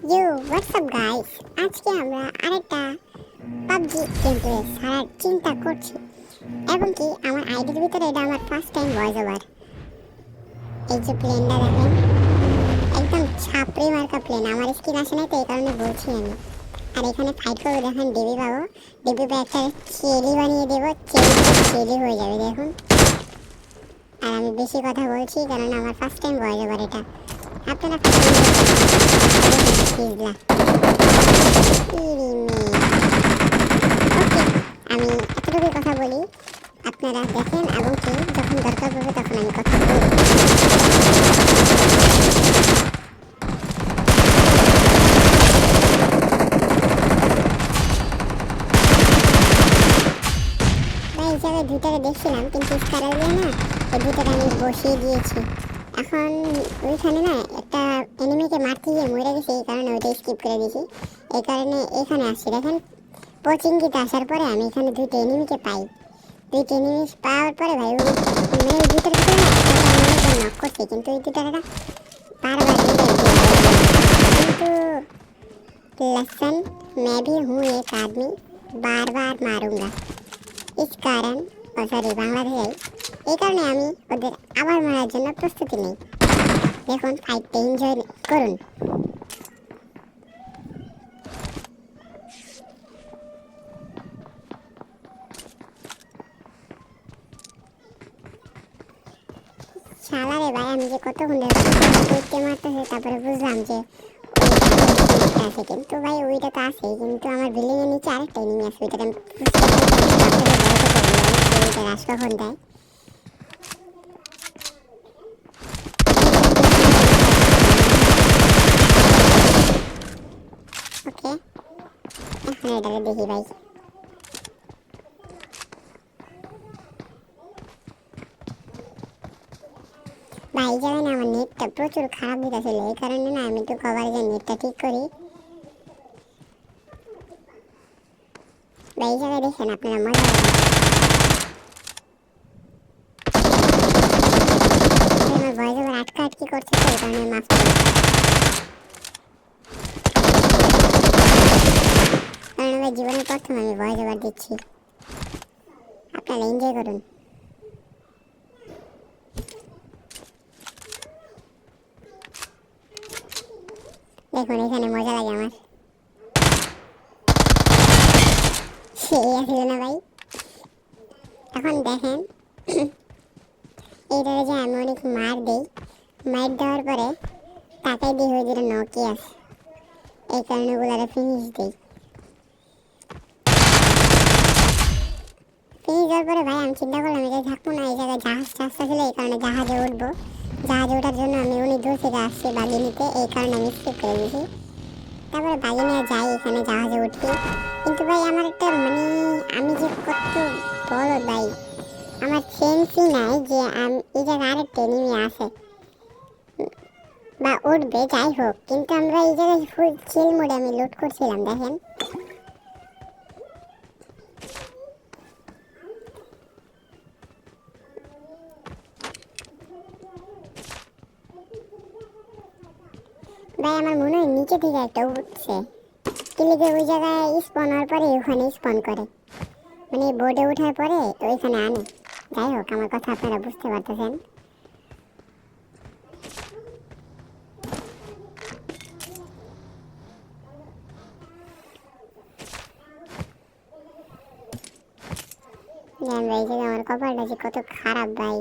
You WhatsApp guys, আজকে আমরা আরেকটা পাবজি গেম প্লে সারার চিন্তা করছি এবং কি আমার আইডির ভিতরে এটা আমার ফার্স্ট টাইম ভয়েস ওভার। এই যে প্লেনটা দেখেন, একদম ছাপড়ি মার্কা প্লেন। আমার স্কিন আসে নাই তো এই কারণে বলছি আমি। আর এখানে ফাইট করবো, দেখেন ডিবি পাবো, ডিবি পে একটা চেরি বানিয়ে দেবো, চেরি চেরি হয়ে যাবে দেখুন। আর আমি বেশি কথা বলছি কারণ আমার ফার্স্ট টাইম ভয়েস ওভার এটা। আপনারা পিজলা ইরি মেয়ে। ওকে, আমি এতটুকু কথা বলি, আপনারা দেখেন এবং কি যখন দরকার পড়বে তখন আমি কথা বলবো। ভাই এই জায়গায় দুইটাকে দেখছিলাম কিন্তু স্কারাল দিয়ে না, এই দুইটাকে আমি বসিয়ে দিয়েছি। এখন ওইখানে না একটা এনিমিকে মারতে গিয়ে মরে গেছে, এই কারণে ওইটা স্কিপ করে দিয়েছি। এই কারণে এখানে আসছি দেখেন, পচিংকিতে আসার পরে আমি এখানে দুইটা এনিমিকে পাই। দুইটা এনিমি পাওয়ার পরে ভাই মানে ওই দুইটার ভিতরে না একটা নক করছে, কিন্তু এই দুইটা बार-बार किंतु लेसन मैं भी हूँ एक आदमी, बार-बार मारूंगा। इस कारण सॉरी बांग्लादेश এই কারণে আমি ওদের আবার মারার জন্য প্রস্তুতি নেই। দেখুন ফাইটটা এনজয় করুন। শালারে ভাই, আমি যে কতক্ষণ দেখতে মারতেছে তারপরে বুঝলাম যে আছে, কিন্তু ভাই ওইটা তো আছে, কিন্তু আমার বিল্ডিং এর নিচে আরেকটা এনিমি আছে, ওইটাকে আমি রাশ কখন দেয়। ওকে, এখন এটাকে দেখি ভাই। ভাই এই জায়গায় না আমার নেটটা প্রচুর খারাপ দিতেছিল, এই কারণে না আমি একটু কভারেজের নেটটা ঠিক করি। ভাই এই জায়গায় দেখেন আপনারা মজা পাবেন। আমার ভয়েস ওভার আটকা আটকি করছে তো এই কারণে মাফ করুন, কারণ ভাই জীবনের প্রথম আমি ভয়েস ওভার দিচ্ছি, আপনারা এনজয় করুন। দেখুন এখানে মজা লাগে আমার, সেই আসছিল না ভাই। এখন দেখেন এইটারে যে আমি অনেক মার দিই, মার দেওয়ার পরে তাকাই দিই ওই যেটা নকি আছে, এই কারণে ওগুলারে ফিনিশ দিই। ফিনিশ দেওয়ার পরে ভাই আমি চিন্তা করলাম এটা থাকবো না, এই জায়গায় জাহাজ রাস্তা ছিল, এই কারণে জাহাজে উঠবো। জাহাজে ওঠার জন্য আমি অনেক দূর থেকে আসছি বাগি নিতে, এই কারণে আমি স্কিপ করে দিয়েছি। তারপরে বাগি নিয়ে যাই, এখানে জাহাজে উঠি। কিন্তু ভাই আমার একটা মানে আমি যে কত বড় ভাই, আমার সেন্সই নাই যে এই জায়গায় আরেকটা এনিমি আছে বা উঠবে, যাই হোক। কিন্তু আমরা এই জায়গায় ফুল চিল মোডে আমি লুট করছিলাম দেখেন। ভাই আমার মনে হয় নিচে থেকে একটা উঠছে, ক্লিকে ওই জায়গায় স্পন হওয়ার পরে ওখানে স্পন করে, মানে বোর্ডে ওঠার পরে তো ওইখানে আনে। যাই হোক, আমার কথা আপনারা বুঝতে পারতেছেন। জান ভাই যে আমার কপালটা যে কত খারাপ ভাই,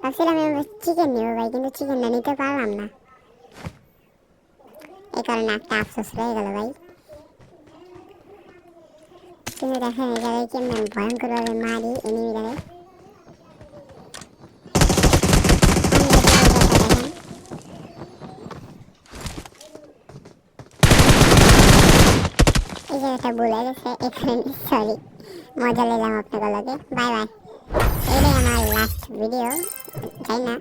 ভাবছিলাম আমি চিকেন নেবো ভাই, কিন্তু চিকেনটা নিতে পারলাম না, এই কারণে একটা আফসোস রয়ে গেল ভাই। কিন্তু দেখেন এই জায়গায় কি আমি ভয়ঙ্করভাবে মারি এনিমিটারে। এই জায়গাটা ভুলে গেছে, এখানে সরি, মজা নিলাম আপনাদের লগে। বাই বাই, এটাই আমার লাস্ট ভিডিও, তাই না?